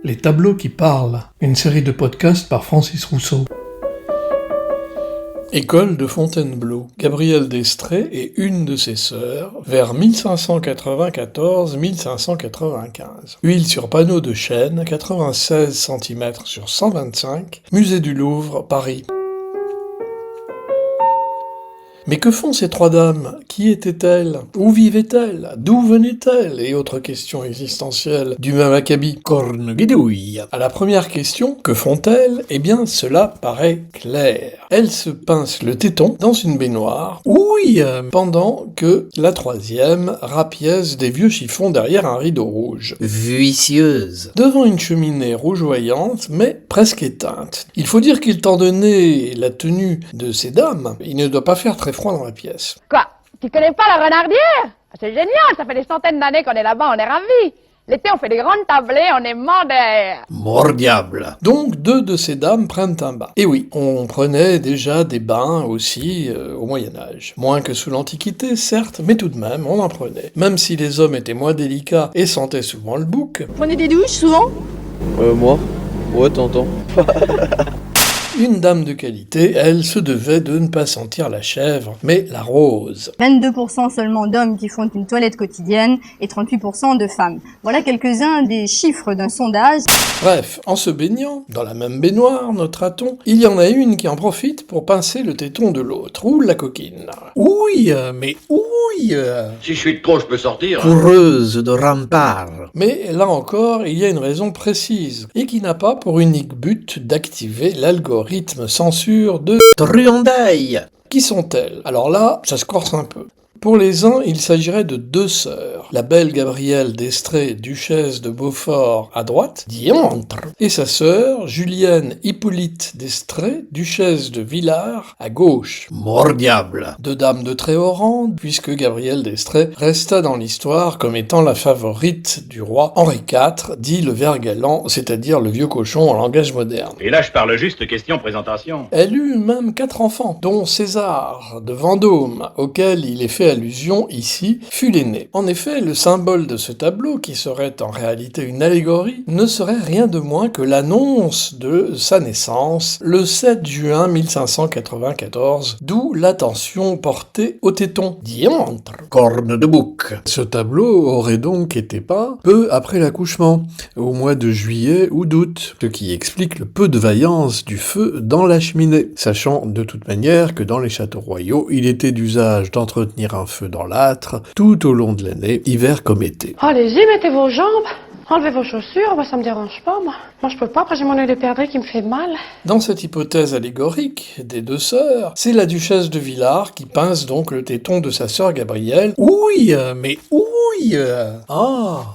Les tableaux qui parlent, une série de podcasts par Francis Rousseau. École de Fontainebleau. Gabriel d'Estrées et une de ses sœurs, vers 1594-1595. Huile sur panneau de chêne, 96 cm sur 125, Musée du Louvre, Paris. Mais que font ces trois dames? Qui étaient-elles? Où vivaient-elles? D'où venaient-elles? Et autres questions existentielles du même acabit. Corneguidouille. À la première question, que font-elles? Eh bien, cela paraît clair. Elles se pincent le téton dans une baignoire, pendant que la troisième rapièce des vieux chiffons derrière un rideau rouge. Vicieuse. Devant une cheminée rougeoyante, mais presque éteinte. Il faut dire qu'étant donné la tenue de ces dames, il ne doit pas faire très froid dans la pièce. Quoi? Tu connais pas la renardière? C'est génial, ça fait des centaines d'années qu'on est là-bas, on est ravis. L'été, on fait des grandes tablées, on est mort d'air. Mordiable. Donc, deux de ces dames prennent un bain. Et oui, on prenait déjà des bains aussi au Moyen-Âge. Moins que sous l'Antiquité, certes, mais tout de même, on en prenait. Même si les hommes étaient moins délicats et sentaient souvent le bouc. Prenez des douches souvent? Moi? Ouais, t'entends. Une dame de qualité, elle, se devait de ne pas sentir la chèvre, mais la rose. 22% seulement d'hommes qui font une toilette quotidienne et 38% de femmes. Voilà quelques-uns des chiffres d'un sondage. Bref, en se baignant, dans la même baignoire, notera-t-on, il y en a une qui en profite pour pincer le téton de l'autre, ou la coquine. Mais Si je suis de trop, je peux sortir. Coureuse de rempart. Mais là encore, il y a une raison précise, et qui n'a pas pour unique but d'activer l'algorithme censure de Truandaille. Qui sont-elles? Alors là, ça se corse un peu. Pour les uns, il s'agirait de deux sœurs. La belle Gabrielle d'Estrées, duchesse de Beaufort, à droite, diantre, et sa sœur, Julienne Hippolyte d'Estrées, duchesse de Villars, à gauche. Mordiable. Deux dames de très haut rang, puisque Gabrielle d'Estrées resta dans l'histoire comme étant la favorite du roi Henri IV, dit le ver galant, c'est-à-dire le vieux cochon en langage moderne. Et là, je parle juste question présentation. Elle eut même 4 enfants, dont César de Vendôme, auquel il est fait allusion ici, fut l'aîné. En effet, le symbole de ce tableau, qui serait en réalité une allégorie, ne serait rien de moins que l'annonce de sa naissance, le 7 juin 1594, d'où l'attention portée au téton. Diantre. Corne de bouc. Ce tableau aurait donc été peint peu après l'accouchement, au mois de juillet ou d'août, ce qui explique le peu de vaillance du feu dans la cheminée, sachant de toute manière que dans les châteaux royaux, il était d'usage d'entretenir un feu dans l'âtre tout au long de l'année, hiver comme été. Allez-y, mettez vos jambes, enlevez vos chaussures, ça me dérange pas, moi. Moi, je peux pas, après j'ai mon œil de perdrix qui me fait mal. Dans cette hypothèse allégorique des deux sœurs, c'est la duchesse de Villars qui pince donc le téton de sa sœur Gabrielle.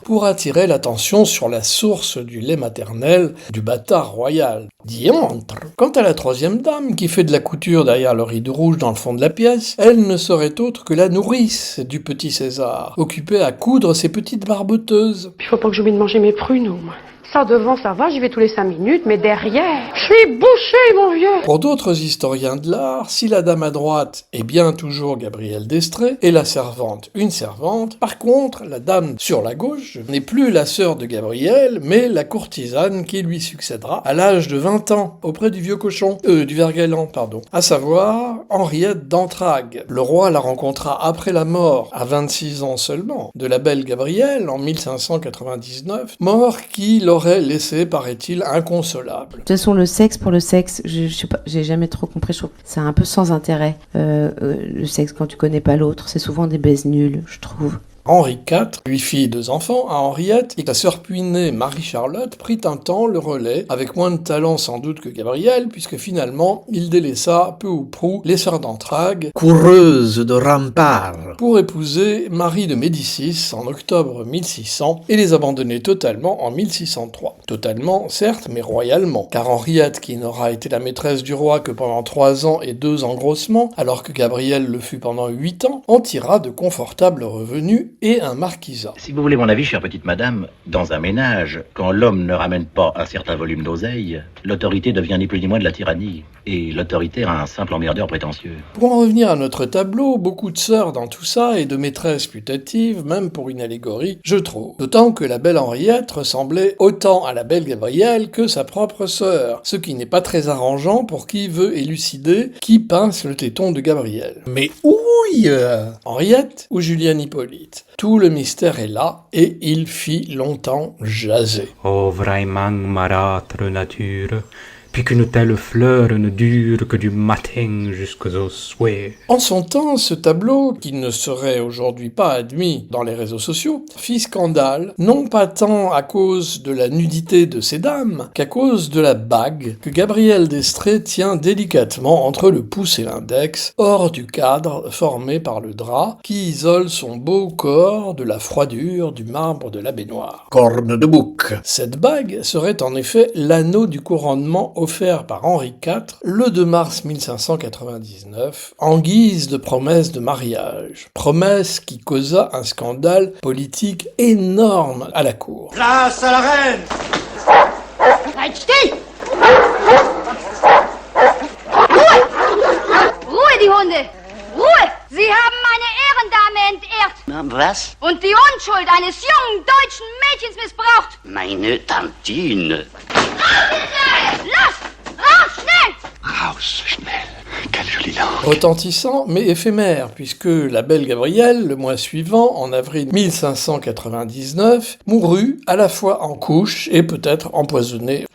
Pour attirer l'attention sur la source du lait maternel du bâtard royal. Diantre. Quant à la troisième dame, qui fait de la couture derrière le rideau rouge dans le fond de la pièce, elle ne serait autre que la nourrice du petit César, occupée à coudre ses petites barboteuses. Il faut pas que j'oublie de manger mes pruneaux, moi. Ça devant, ça va, j'y vais tous les 5 minutes, mais derrière, je suis bouché, mon vieux. Pour d'autres historiens de l'art, si la dame à droite est bien toujours Gabrielle d'Estrées, et la servante une servante, par contre, la dame sur la gauche n'est plus la sœur de Gabrielle, mais la courtisane qui lui succédera à l'âge de 20 ans, auprès du vieux cochon, du ver galant, pardon, à savoir Henriette d'Entragues. Le roi la rencontra après la mort, à 26 ans seulement, de la belle Gabrielle, en 1599, mort qui l'aurait laissé, paraît-il, inconsolable. De toute façon, le sexe pour le sexe, je sais pas, j'ai jamais trop compris. Je trouve que c'est un peu sans intérêt. Le sexe quand tu connais pas l'autre, c'est souvent des baises nulles, je trouve. Henri IV lui fit 2 enfants à Henriette, et sa sœur puis-née Marie-Charlotte prit un temps le relais, avec moins de talent sans doute que Gabrielle, puisque finalement il délaissa peu ou prou les sœurs d'Entragues, Coureuse de rempart. pour épouser Marie de Médicis en octobre 1600 et les abandonner totalement en 1603. Totalement, certes, mais royalement, car Henriette, qui n'aura été la maîtresse du roi que pendant 3 ans et 2 engrossements, alors que Gabrielle le fut pendant 8 ans, en tira de confortables revenus et un marquisat. Si vous voulez mon avis, chère petite madame, dans un ménage, quand l'homme ne ramène pas un certain volume d'oseille, l'autorité devient ni plus ni moins de la tyrannie. Et l'autoritaire a un simple emmerdeur prétentieux. Pour en revenir à notre tableau, beaucoup de sœurs dans tout ça et de maîtresses putatives, même pour une allégorie, je trouve. D'autant que la belle Henriette ressemblait autant à la belle Gabrielle que sa propre sœur, ce qui n'est pas très arrangeant pour qui veut élucider qui pince le téton de Gabrielle. Mais ouille Henriette ou Juliane Hippolyte? Tout le mystère est là, et il fit longtemps jaser. Oh, vraiment marâtre nature, puis qu'une telle fleur ne dure que du matin jusqu'au soir. En son temps, ce tableau, qui ne serait aujourd'hui pas admis dans les réseaux sociaux, fit scandale, non pas tant à cause de la nudité de ces dames, qu'à cause de la bague que Gabrielle d'Estrées tient délicatement entre le pouce et l'index, hors du cadre formé par le drap, qui isole son beau corps de la froidure du marbre de la baignoire. Corne de bouc. Cette bague serait en effet l'anneau du couronnement offert par Henri IV le 2 mars 1599 en guise de promesse de mariage. Promesse qui causa un scandale politique énorme à la cour. Grâce à la reine! Halt still! Ruhe, die Hunde! Ruhe! Sie haben eine Ehrendame entehrt! Na, was? Und die Unschuld eines jungen deutschen Mädchens missbraucht! Meine Tantine. Los! Raus, schnell! Raus, schnell. Quelle jolie langue. Retentissant, mais éphémère, puisque la belle Gabrielle, le mois suivant, en avril 1599, mourut à la fois en couche et peut-être empoisonnée.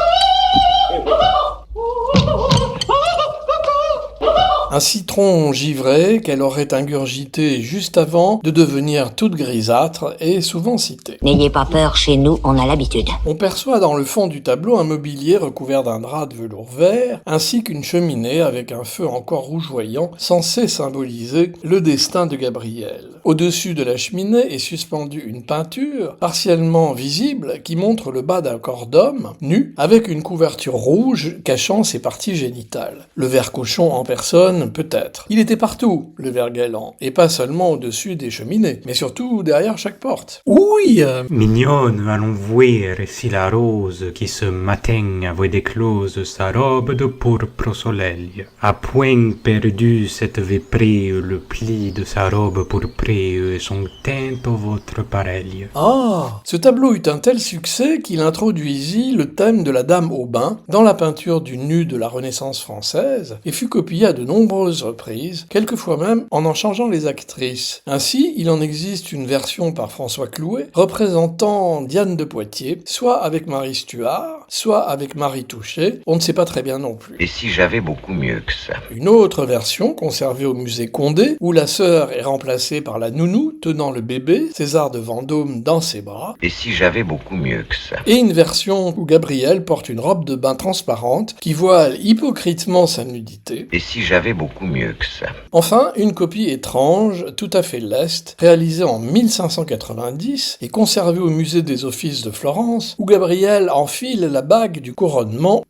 Un citron givré qu'elle aurait ingurgité juste avant de devenir toute grisâtre et souvent citée. N'ayez pas peur, chez nous, on a l'habitude. On perçoit dans le fond du tableau un mobilier recouvert d'un drap de velours vert, ainsi qu'une cheminée avec un feu encore rougeoyant, censé symboliser le destin de Gabrielle. Au-dessus de la cheminée est suspendue une peinture, partiellement visible, qui montre le bas d'un corps d'homme, nu, avec une couverture rouge cachant ses parties génitales. Le ver cochon en personne, peut-être. Il était partout, le ver galant, et pas seulement au-dessus des cheminées, mais surtout derrière chaque porte. Oui Mignonne, allons voir si la rose qui ce matin avait déclose sa robe de pourpre au soleil. A point perdu cette véprée le pli de sa robe pourprée et son teint au votre pareil. Ah, ce tableau eut un tel succès qu'il introduisit le thème de la dame au bain dans la peinture du nu de la Renaissance française et fut copié à de nombreuses reprises, quelquefois même en changeant les actrices. Ainsi, il en existe une version par François Clouet représentant Diane de Poitiers, soit avec Marie Stuart, soit avec Marie Touchet, on ne sait pas très bien non plus. Et si j'avais beaucoup mieux que ça? Une autre version, conservée au musée Condé, où la sœur est remplacée par la nounou tenant le bébé, César de Vendôme dans ses bras. Et si j'avais beaucoup mieux que ça? Et une version où Gabrielle porte une robe de bain transparente qui voile hypocritement sa nudité. Et si j'avais beaucoup mieux que ça? Enfin, une copie étrange, tout à fait leste, réalisée en 1590 et conservée au musée des Offices de Florence, où Gabrielle enfile la bague du couronnement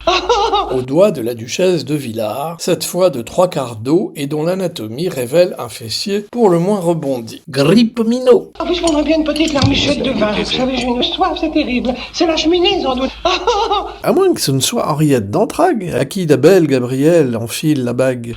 au doigt de la duchesse de Villars, cette fois de 3/4 d'eau et dont l'anatomie révèle un fessier pour le moins rebondi. Grippe minot. En plus, je prendrais bien une petite larmichette de vin. Vous savez, j'ai une soif, c'est terrible. C'est la cheminée, sans doute. À moins que ce ne soit Henriette d'Entragues, À qui la belle Gabrielle enfile la bague.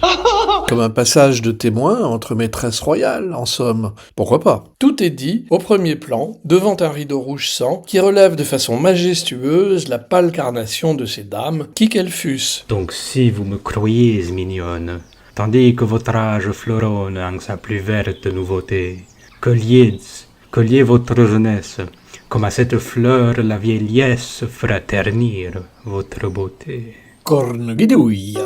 Comme un passage de témoin entre maîtresses royales, en somme. Pourquoi pas? Tout est dit, au premier plan, devant un rideau rouge sang, qui relève de façon majestueuse la pâle carnation de ces dames, qui qu'elles fussent. Donc si vous me croyez mignonne, tandis que votre âge fleuronne en sa plus verte nouveauté, colliez votre jeunesse, comme à cette fleur la vieillesse fera ternir votre beauté. Corne guidouille.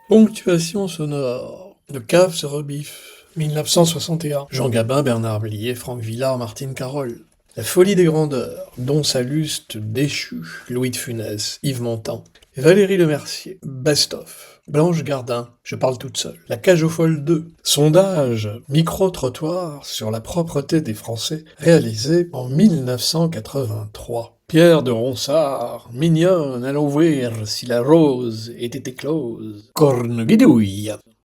Ponctuation sonore. Le cave se rebiffe. 1961. Jean Gabin, Bernard Blier, Franck Villard, Martine Carole. La folie des grandeurs. Don Salluste déchu. Louis de Funès. Yves Montand. Valérie Lemercier. Best-of. Blanche Gardin. Je parle toute seule. La cage aux folles 2. Sondage. Micro-trottoir sur la propreté des Français. Réalisé en 1983. Pierre de Ronsard, mignonne, allons voir si la rose était éclose. Corne guidouille.